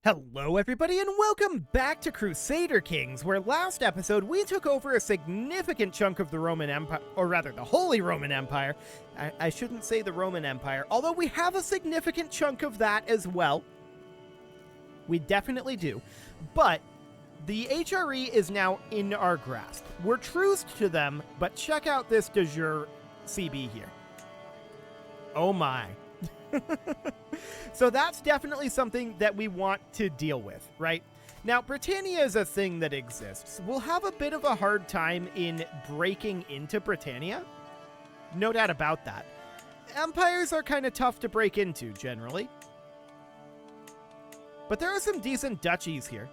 Hello everybody and welcome back to Crusader Kings, where last episode we took over a significant chunk of the Roman Empire, or rather the Holy Roman Empire. I shouldn't say the Roman Empire, although we have a significant chunk of that as well. We definitely do. But the HRE is now in our grasp. We're truced to them, but check out this de jure CB here. Oh my. So that's definitely something that we want to deal with, right? Now, Britannia is a thing that exists. We'll have a bit of a hard time in breaking into Britannia. No doubt about that. Empires are kind of tough to break into, generally. But there are some decent duchies here.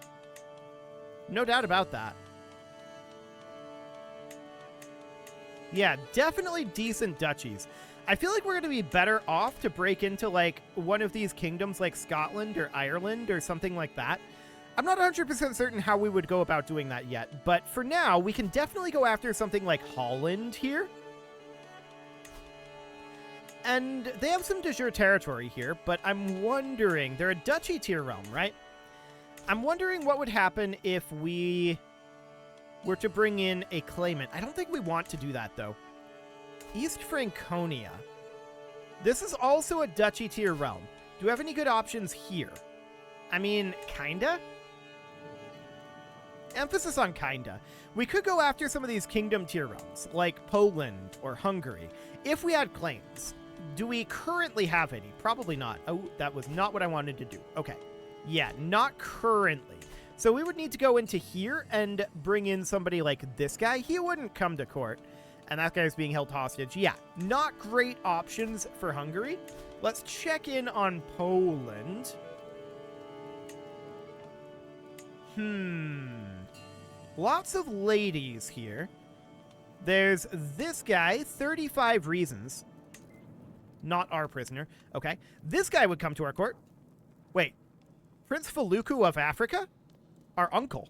No doubt about that. Yeah, definitely decent duchies. I feel like we're going to be better off to break into, like, one of these kingdoms like Scotland or Ireland or something like that. I'm not 100% certain how we would go about doing that yet, but for now, we can definitely go after something like Holland here. And they have some de jure territory here, but I'm wondering, they're a duchy tier realm, right? I'm wondering what would happen if we were to bring in a claimant. I don't think we want to do that, though. East Franconia. This is also a duchy tier realm. Do we have any good options here? I mean, kinda? Emphasis on kinda. We could go after some of these kingdom tier realms, like Poland or Hungary, if we had claims. Do we currently have any? Probably not. Oh, that was not what I wanted to do. Okay. Yeah, not currently. So we would need to go into here and bring in somebody like this guy. He wouldn't come to court. And that guy's being held hostage. Yeah, not great options for Hungary. Let's check in on Poland. Lots of ladies here. There's this guy, 35 reasons. Not our prisoner. Okay. This guy would come to our court. Wait. Prince Faluku of Africa? Our uncle.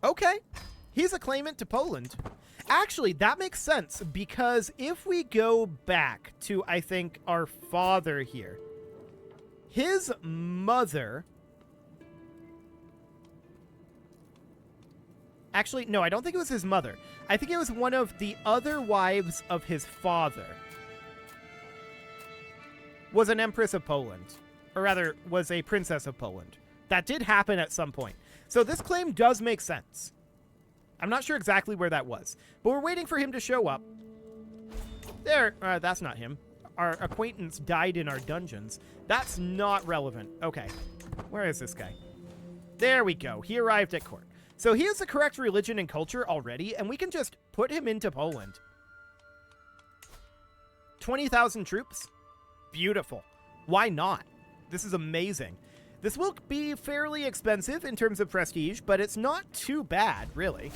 Okay, he's a claimant to Poland. Actually, that makes sense, because if we go back to, I think, our father here, his mother... Actually, no, I don't think it was his mother. I think it was one of the other wives of his father. Was an empress of Poland. Or rather, was a princess of Poland. That did happen at some point. So this claim does make sense. I'm not sure exactly where that was, but we're waiting for him to show up. There, that's not him. Our acquaintance died in our dungeons. That's not relevant. Okay, where is this guy? There we go. He arrived at court. So he has the correct religion and culture already, and we can just put him into Poland. 20,000 troops? Beautiful. Why not? This is amazing. This will be fairly expensive in terms of prestige, but it's not too bad, really.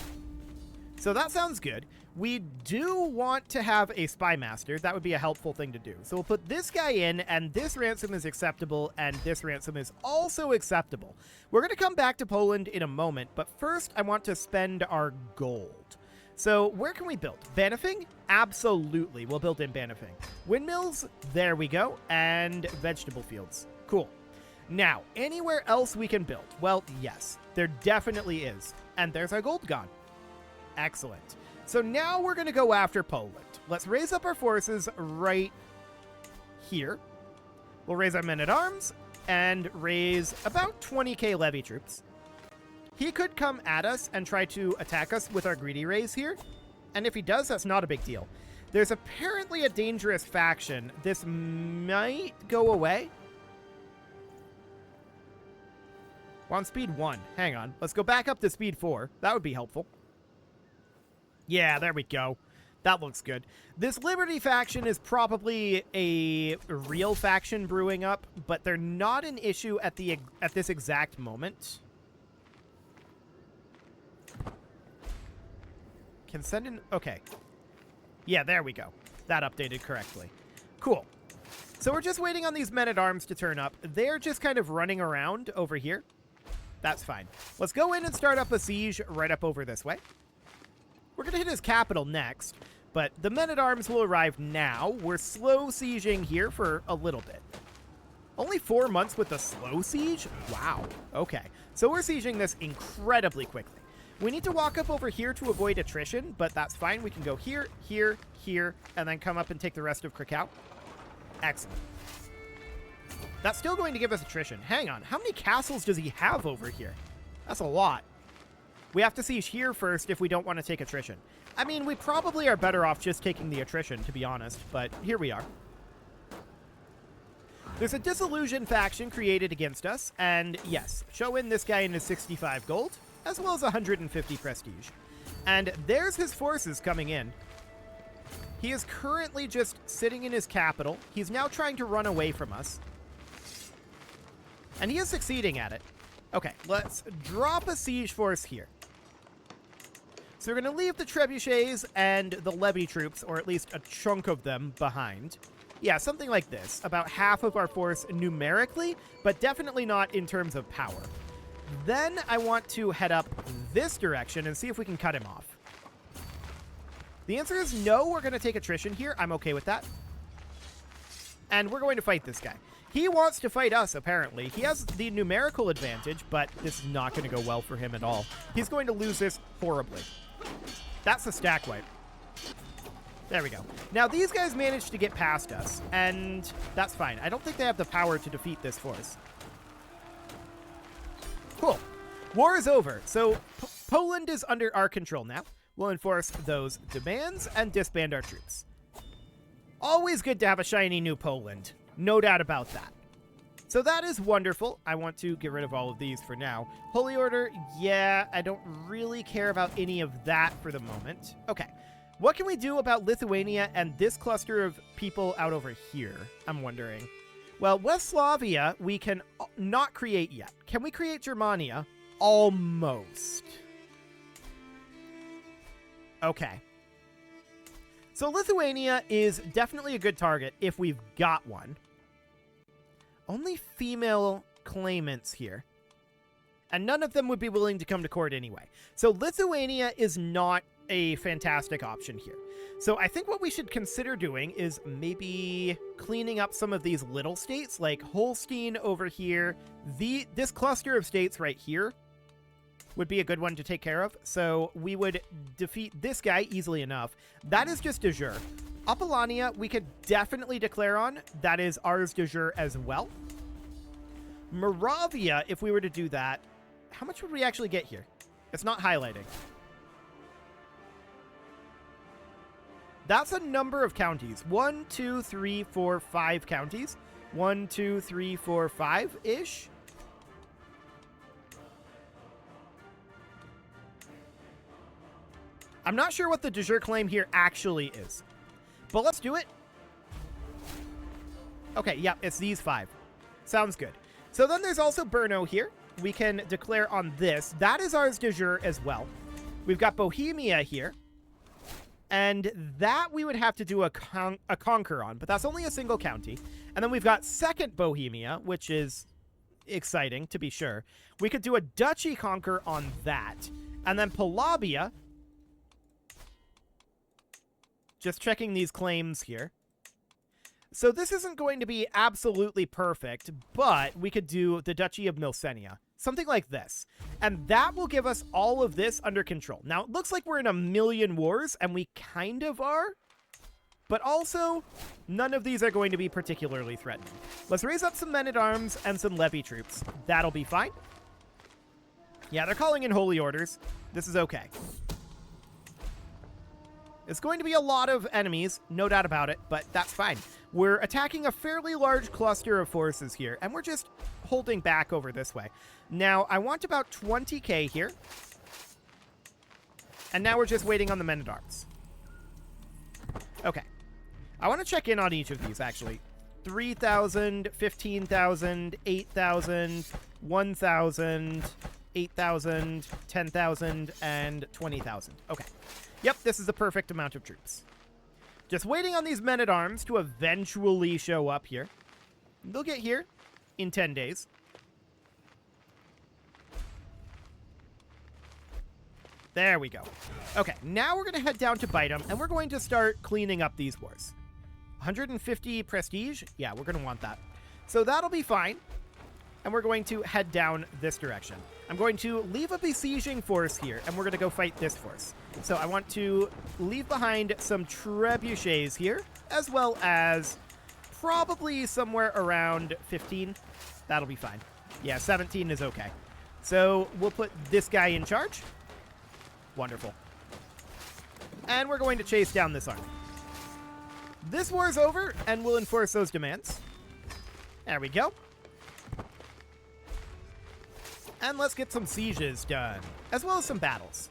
So that sounds good. We do want to have a spy master. That would be a helpful thing to do. So we'll put this guy in, and this ransom is acceptable, and this ransom is also acceptable. We're going to come back to Poland in a moment, but first I want to spend our gold. So where can we build? Banifing? Absolutely, we'll build in Banifing. Windmills? There we go. And vegetable fields. Cool. Now, anywhere else we can build? Well, yes, there definitely is. And there's our gold gone. Excellent. So now we're going to go after Poland. Let's raise up our forces right here. We'll raise our men-at-arms and raise about 20k levy troops. He could come at us and try to attack us with our greedy raise here. And if he does, that's not a big deal. There's apparently a dangerous faction. This might go away. We're on speed 1. Hang on. Let's go back up to speed 4. That would be helpful. Yeah, there we go. That looks good. This Liberty faction is probably a real faction brewing up, but they're not an issue at this exact moment. Can send in... Okay. Yeah, there we go. That updated correctly. Cool. So we're just waiting on these men-at-arms to turn up. They're just kind of running around over here. That's fine. Let's go in and start up a siege right up over this way. We're going to hit his capital next, but the men-at-arms will arrive now. We're slow sieging here for a little bit. Only 4 months with the slow siege? Wow. Okay. So we're sieging this incredibly quickly. We need to walk up over here to avoid attrition, but that's fine. We can go here, here, here, and then come up and take the rest of Krakow. Excellent. That's still going to give us attrition. Hang on. How many castles does he have over here? That's a lot. We have to siege here first if we don't want to take attrition. I mean, we probably are better off just taking the attrition, to be honest, but here we are. There's a disillusion faction created against us, and yes, show in this guy in his 65 gold, as well as 150 prestige. And there's his forces coming in. He is currently just sitting in his capital. He's now trying to run away from us. And he is succeeding at it. Okay, let's drop a siege force here. So we're going to leave the trebuchets and the levy troops, or at least a chunk of them, behind. Yeah, something like this. About half of our force numerically, but definitely not in terms of power. Then I want to head up this direction and see if we can cut him off. The answer is no, we're going to take attrition here. I'm okay with that. And we're going to fight this guy. He wants to fight us, apparently. He has the numerical advantage, but this is not going to go well for him at all. He's going to lose this horribly. That's a stack wipe. There we go. Now, these guys managed to get past us, and that's fine. I don't think they have the power to defeat this force. Cool. War is over. So, Poland is under our control now. We'll enforce those demands and disband our troops. Always good to have a shiny new Poland. No doubt about that. So that is wonderful. I want to get rid of all of these for now. Holy Order, yeah, I don't really care about any of that for the moment. Okay. What can we do about Lithuania and this cluster of people out over here? I'm wondering. Well, West Slavia, we can not create yet. Can we create Germania? Almost. Okay. So Lithuania is definitely a good target if we've got one. Only female claimants here. And none of them would be willing to come to court anyway. So Lithuania is not a fantastic option here. So I think what we should consider doing is maybe cleaning up some of these little states, like Holstein over here. This cluster of states right here would be a good one to take care of. So we would defeat this guy easily enough. That is just de jure. Apollonia, we could definitely declare on. That is ours de jure as well. Moravia, if we were to do that, how much would we actually get here? It's not highlighting. That's a number of counties. 1, 2, 3, 4, 5 counties. 1, 2, 3, 4, 5-ish. I'm not sure what the de jure claim here actually is. But let's do it. Okay, yeah, it's these 5. Sounds good. So then there's also Brno here. We can declare on this. That is ours de jure as well. We've got Bohemia here. And that we would have to do a conquer on, but that's only a single county. And then we've got second Bohemia, which is exciting, to be sure. We could do a duchy conquer on that. And then Polabia. Just checking these claims here. So this isn't going to be absolutely perfect, but we could do the Duchy of Milcenia. Something like this. And that will give us all of this under control. Now, it looks like we're in a million wars, and we kind of are. But also, none of these are going to be particularly threatening. Let's raise up some men-at-arms and some levy troops. That'll be fine. Yeah, they're calling in holy orders. This is okay. It's going to be a lot of enemies, no doubt about it, but that's fine. We're attacking a fairly large cluster of forces here, and we're just holding back over this way. Now, I want about 20k here. And now we're just waiting on the men-at-arms. Okay. I want to check in on each of these, actually. 3,000, 15,000, 8,000, 1,000, 8,000, 10,000, and 20,000. Okay. Yep, this is the perfect amount of troops. Just waiting on these men-at-arms to eventually show up here. They'll get here in 10 days. There we go. Okay, now we're going to head down to Bytum, and we're going to start cleaning up these wars. 150 prestige? Yeah, we're going to want that. So that'll be fine. And we're going to head down this direction. I'm going to leave a besieging force here, and we're going to go fight this force. So I want to leave behind some trebuchets here, as well as probably somewhere around 15. That'll be fine. Yeah, 17 is okay. So we'll put this guy in charge. Wonderful. And we're going to chase down this army. This war's over, and we'll enforce those demands. There we go. And let's get some sieges done, as well as some battles.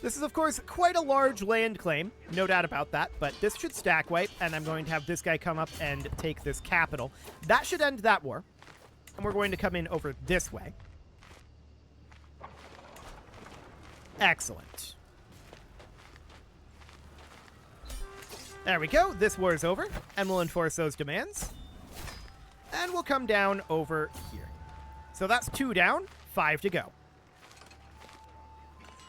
This is, of course, quite a large land claim, no doubt about that, but this should stack wipe, and I'm going to have this guy come up and take this capital. That should end that war, and we're going to come in over this way. Excellent. There we go. This war is over, and we'll enforce those demands. And we'll come down over here. So that's 2 down, 5 to go.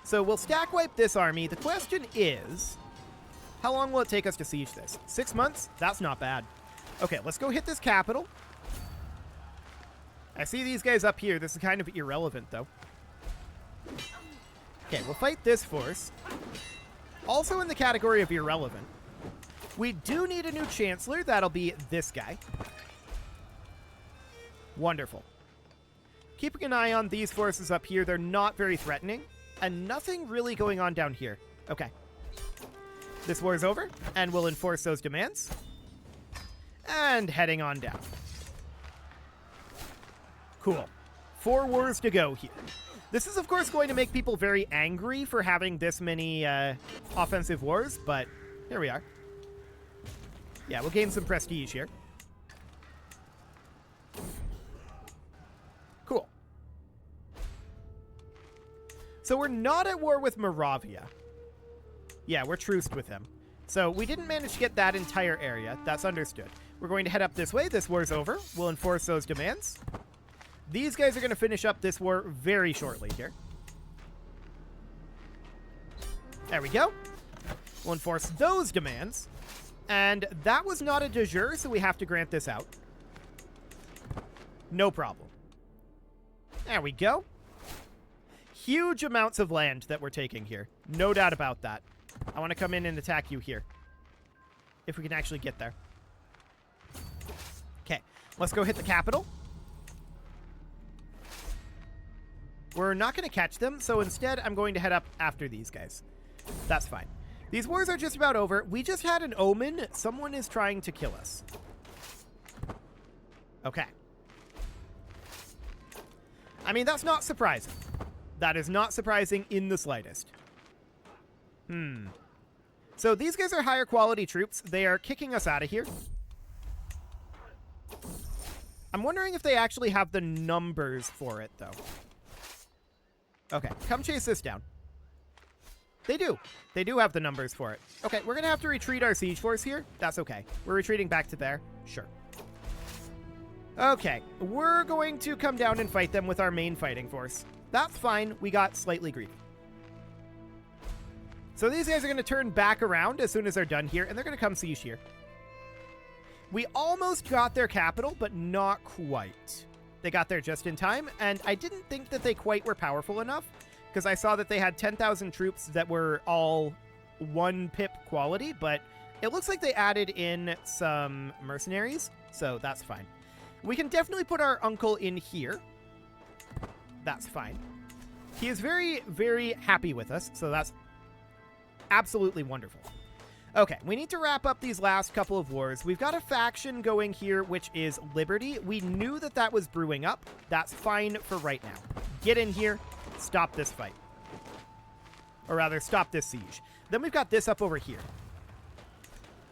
So we'll stack wipe this army. The question is, how long will it take us to siege this? 6 months? That's not bad. Okay, let's go hit this capital. I see these guys up here. This is kind of irrelevant, though. Okay, we'll fight this force. Also in the category of irrelevant, we do need a new chancellor. That'll be this guy. Wonderful. Keeping an eye on these forces up here. They're not very threatening. And nothing really going on down here. Okay. This war is over, and we'll enforce those demands. And heading on down. Cool. 4 wars to go here. This is, of course, going to make people very angry for having this many offensive wars, but here we are. Yeah, we'll gain some prestige here. Cool. So we're not at war with Moravia. Yeah, we're truced with him. So we didn't manage to get that entire area. That's understood. We're going to head up this way. This war's over. We'll enforce those demands. These guys are going to finish up this war very shortly here. There we go. We'll enforce those demands. And that was not a de jure, so we have to grant this out. No problem. There we go. Huge amounts of land that we're taking here. No doubt about that. I want to come in and attack you here. If we can actually get there. Okay, let's go hit the capital. We're not going to catch them, so instead I'm going to head up after these guys. That's fine. These wars are just about over. We just had an omen. Someone is trying to kill us. Okay. I mean, that's not surprising. That is not surprising in the slightest. So these guys are higher quality troops. They are kicking us out of here. I'm wondering if they actually have the numbers for it, though. Okay, come chase this down. They do. They do have the numbers for it. Okay, we're going to have to retreat our siege force here. That's okay. We're retreating back to there. Sure. Okay, we're going to come down and fight them with our main fighting force. That's fine. We got slightly greedy. So these guys are going to turn back around as soon as they're done here, and they're going to come siege here. We almost got their capital, but not quite. They got there just in time, and I didn't think that they quite were powerful enough, because I saw that they had 10,000 troops that were all 1 pip quality, but it looks like they added in some mercenaries, so that's fine. We can definitely put our uncle in here. That's fine. He is very, very happy with us, so that's absolutely wonderful. Okay, we need to wrap up these last couple of wars. We've got a faction going here, which is Liberty. We knew that that was brewing up. That's fine for right now. Get in here. Stop this fight. Or rather, stop this siege. Then we've got this up over here,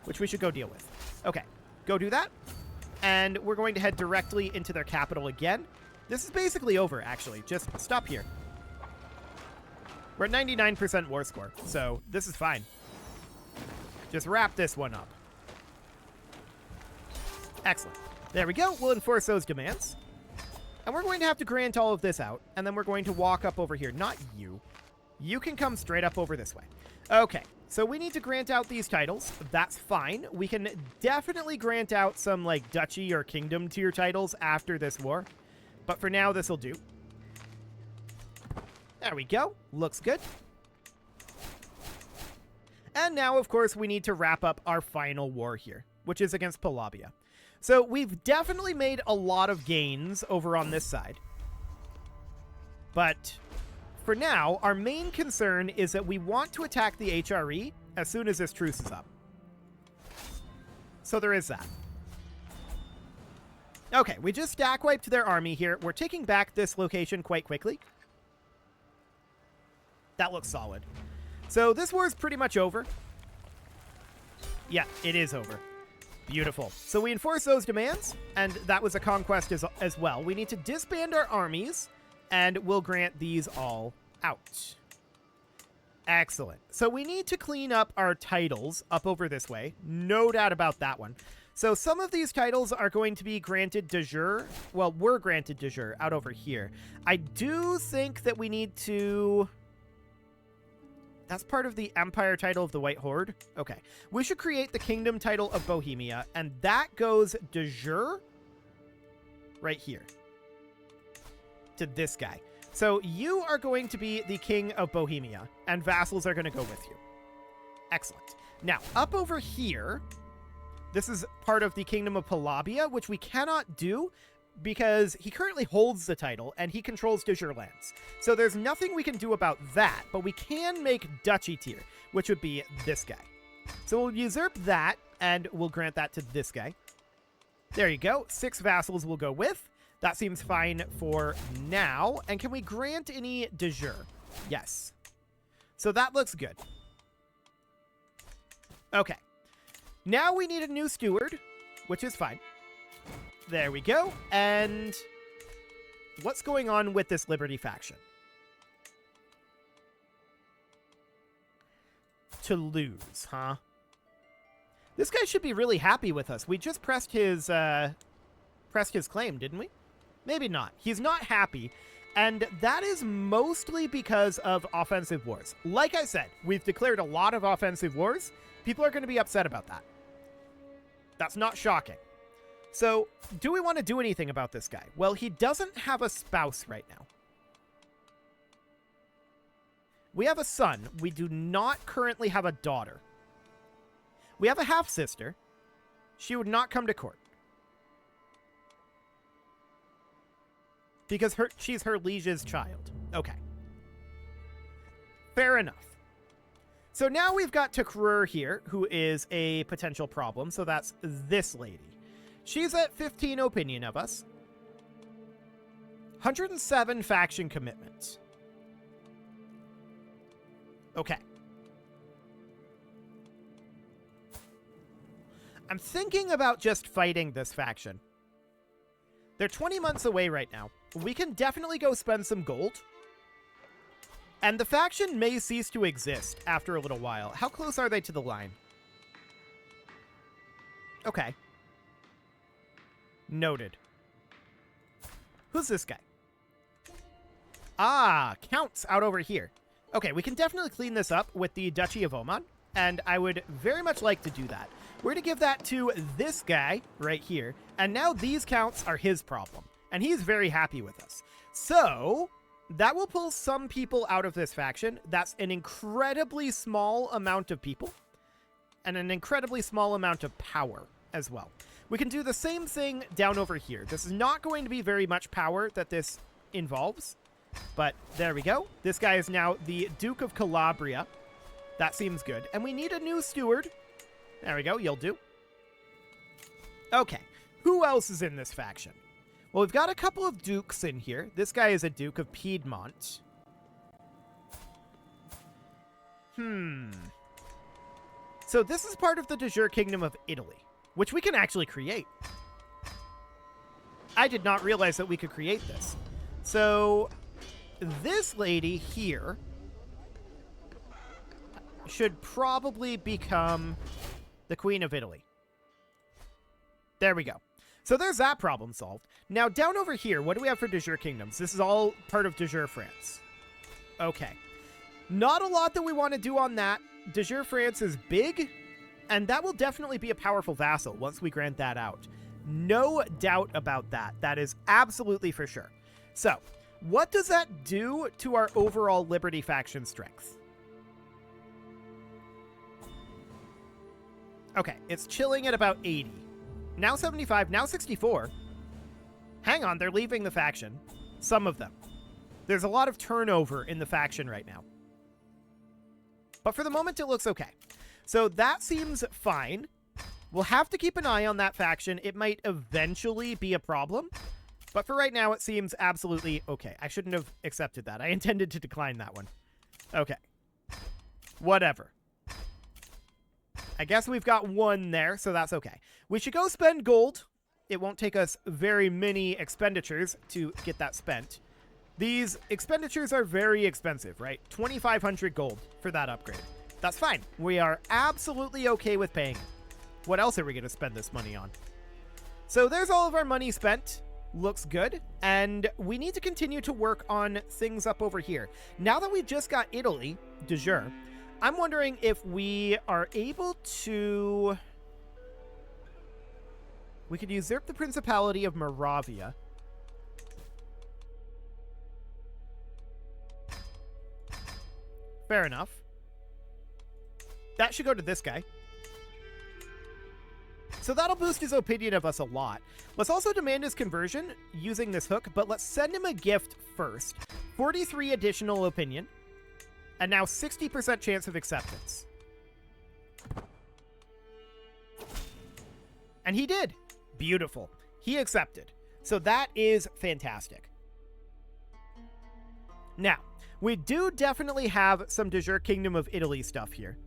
which we should go deal with. Okay, go do that. And we're going to head directly into their capital again. This is basically over, actually. Just stop here. We're at 99% war score, so this is fine. Just wrap this one up. Excellent. There we go. We'll enforce those demands. And we're going to have to grant all of this out, and then we're going to walk up over here. Not you. You can come straight up over this way. Okay, So we need to grant out these titles. That's fine. We can definitely grant out some, like, duchy or kingdom tier titles after this war. But for now, this will do. There we go. Looks good. And now, of course, we need to wrap up our final war here, which is against Polabia. So we've definitely made a lot of gains over on this side. But for now, our main concern is that we want to attack the HRE as soon as this truce is up. So there is that. Okay, we just stack wiped their army here. We're taking back this location quite quickly. That looks solid. So this war is pretty much over. Yeah, it is over. Beautiful. So we enforce those demands, and that was a conquest as well. We need to disband our armies, and we'll grant these all out. Excellent. So we need to clean up our titles up over this way. No doubt about that one. So some of these titles are going to be granted de jure. Well, were granted de jure out over here. I do think that we need to... That's part of the Empire title of the White Horde. Okay. We should create the Kingdom title of Bohemia, and that goes de jure right here to this guy. So you are going to be the King of Bohemia, and vassals are going to go with you. Excellent. Now, up over here, this is part of the Kingdom of Polabia, which we cannot do because he currently holds the title and he controls de jure lands. So there's nothing we can do about that, but we can make duchy tier, which would be this guy. So we'll usurp that and we'll grant that to this guy. There you go. 6 vassals will go with. That seems fine for now. And can we grant any de jure? Yes. So that looks good. Okay. Now we need a new steward, which is fine. There we go. And what's going on with this Liberty faction? To lose, huh? This guy should be really happy with us. We just pressed his claim, didn't we? Maybe not. He's not happy. And that is mostly because of offensive wars. Like I said, we've declared a lot of offensive wars. People are going to be upset about that. That's not shocking. So, do we want to do anything about this guy? Well, he doesn't have a spouse right now. We have a son. We do not currently have a daughter. We have a half-sister. She would not come to court. Because she's her liege's child. Okay. Fair enough. So now we've got Towards here, who is a potential problem. So that's this lady. She's at 15 opinion of us. 107 faction commitments. Okay. I'm thinking about just fighting this faction. They're 20 months away right now. We can definitely go spend some gold. And the faction may cease to exist after a little while. How close are they to the line? Okay. Noted. Who's this guy? Ah, Counts out over here. Okay, we can definitely clean this up with the Duchy of Oman, and I would very much like to do that. We're going to give that to this guy right here, and now these Counts are his problem, and he's very happy with us. So, that will pull some people out of this faction. That's an incredibly small amount of people, and an incredibly small amount of power as well. We can do the same thing down over here. This is not going to be very much power that this involves, but there we go. This guy is now the Duke of Calabria. That seems good. And we need a new steward. There we go. You'll do. Okay. Who else is in this faction? Well, we've got a couple of dukes in here. This guy is a Duke of Piedmont. So this is part of the de jure Kingdom of Italy, which we can actually create. I did not realize that we could create this. So this lady here should probably become the Queen of Italy. There we go. So there's that problem solved. Now down over here, what do we have for de jure kingdoms? This is all part of de jure France. Okay. Not a lot that we want to do on that. de jure France is big, and that will definitely be a powerful vassal once we grant that out. No doubt about that. That is absolutely for sure. So, what does that do to our overall Liberty faction strength? Okay, it's chilling at about 80. Now 75, now 64. Hang on, they're leaving the faction. Some of them. There's a lot of turnover in the faction right now. But for the moment, it looks okay. So that seems fine. We'll have to keep an eye on that faction. It might eventually be a problem. But for right now, it seems absolutely okay. I shouldn't have accepted that. I intended to decline that one. Okay. Whatever. I guess we've got one there, so that's okay. We should go spend gold. It won't take us very many expenditures to get that spent. These expenditures are very expensive, right? 2,500 gold for that upgrade. That's fine. We are absolutely okay with paying it. What else are we going to spend this money on? So there's all of our money spent. Looks good. And we need to continue to work on things up over here. Now that we've just got Italy, de jure, I'm wondering if we are able to... We could usurp the Principality of Moravia. Fair enough. That should go to this guy. So that'll boost his opinion of us a lot. Let's also demand his conversion using this hook, but let's send him a gift first. 43 additional opinion. And now 60% chance of acceptance. And he did. Beautiful. He accepted. So that is fantastic. Now, we do definitely have some de jure Kingdom of Italy stuff here.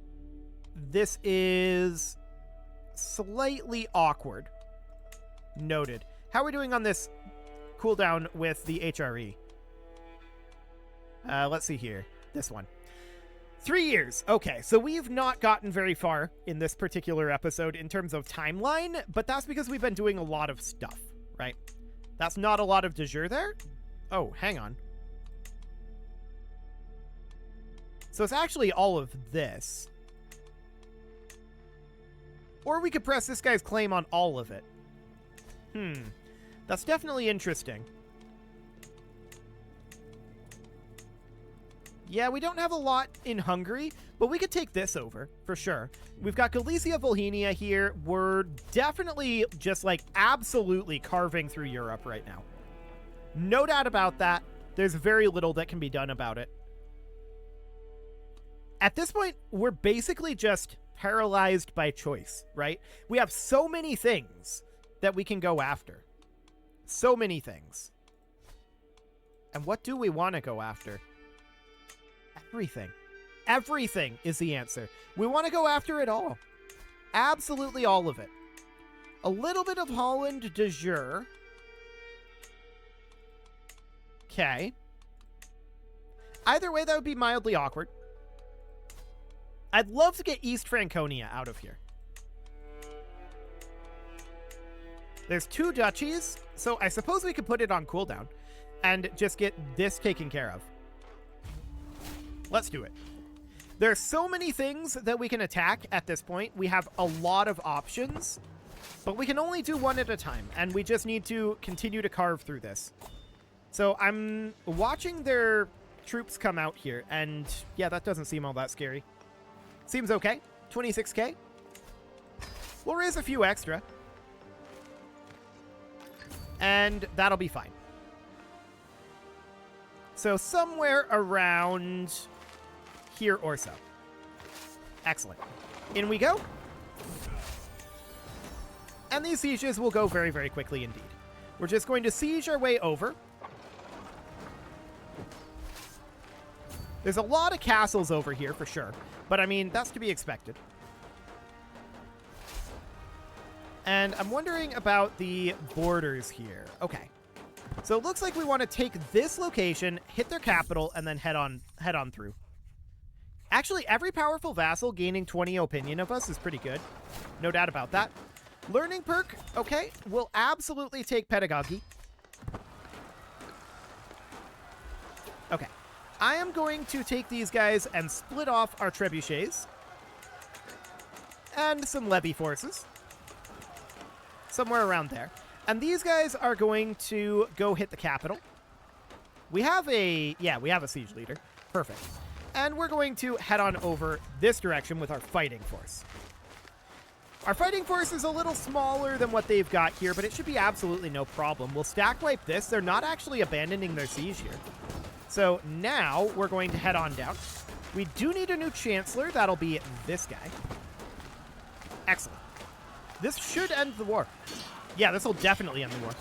This is slightly awkward. Noted. How are we doing on this cooldown with the HRE? Let's see here. This one. 3 years. Okay, so we've not gotten very far in this particular episode in terms of timeline, but that's because we've been doing a lot of stuff, right? That's not a lot of de jure there. Oh, hang on. So it's actually all of this. Or we could press this guy's claim on all of it. That's definitely interesting. Yeah, we don't have a lot in Hungary, but we could take this over, for sure. We've got Galicia, Volhynia here. We're definitely just, like, absolutely carving through Europe right now. No doubt about that. There's very little that can be done about it. At this point, we're basically just paralyzed by choice, right? We have so many things that we can go after. So many things. And what do we want to go after? Everything. Everything is the answer. We want to go after it all. Absolutely all of it. A little bit of Holland de jure. Okay. Either way, that would be mildly awkward. I'd love to get East Franconia out of here. There's 2 duchies, so I suppose we could put it on cooldown and just get this taken care of. Let's do it. There are so many things that we can attack at this point. We have a lot of options, but we can only do one at a time, and we just need to continue to carve through this. So I'm watching their troops come out here, and yeah, that doesn't seem all that scary. Seems okay. 26k. We'll raise a few extra. And that'll be fine. So somewhere around here or so. Excellent. In we go. And these sieges will go very, very quickly indeed. We're just going to siege our way over. There's a lot of castles over here for sure. But I mean, that's to be expected. And I'm wondering about the borders here. Okay. So it looks like we want to take this location, hit their capital, and then head on through. Actually, every powerful vassal gaining 20 opinion of us is pretty good. No doubt about that. Learning perk, okay. We'll absolutely take pedagogy. Okay. I am going to take these guys and split off our trebuchets. and some levy forces. Somewhere around there. And these guys are going to go hit the capital. We have a siege leader. Perfect. And we're going to head on over this direction with our fighting force. Our fighting force is a little smaller than what they've got here, but it should be absolutely no problem. We'll stack wipe this. They're not actually abandoning their siege here. So now we're going to head on down. We do need a new chancellor. That'll be this guy. Excellent. This should end the war. Yeah, this will definitely end the war.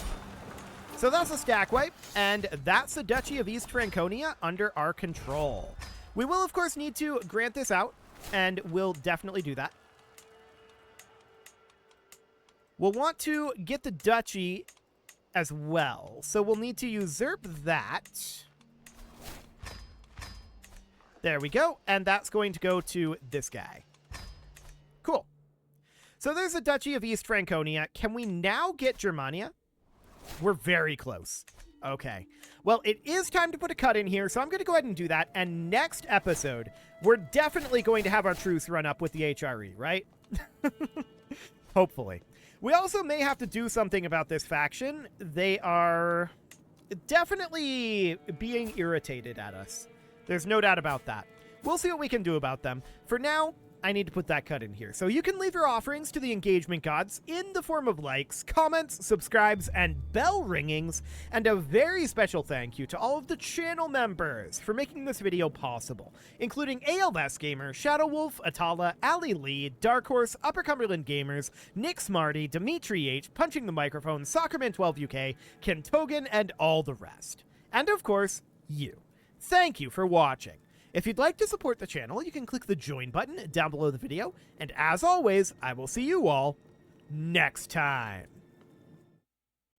So that's a stack wipe, and that's the Duchy of East Franconia under our control. We will, of course, need to grant this out, and we'll definitely do that. We'll want to get the duchy as well, so we'll need to usurp that. There we go, and that's going to go to this guy. Cool. So there's the Duchy of East Franconia. Can we now get Germania? We're very close. Okay. Well, it is time to put a cut in here, so I'm going to go ahead and do that. And next episode, we're definitely going to have our truce run up with the HRE, right? Hopefully. We also may have to do something about this faction. They are definitely being irritated at us. There's no doubt about that. We'll see what we can do about them. For now, I need to put that cut in here. So you can leave your offerings to the engagement gods in the form of likes, comments, subscribes, and bell ringings. And a very special thank you to all of the channel members for making this video possible, including ALS Gamer, Shadow Wolf, Atala, Ali Lee, Dark Horse, Upper Cumberland Gamers, Nick Smarty, Dimitri H, Punching the Microphone, Soccerman12 UK, Ken Togan, and all the rest. And of course, you. Thank you for watching. If you'd like to support the channel, you can click the join button down below the video. And as always, I will see you all next time.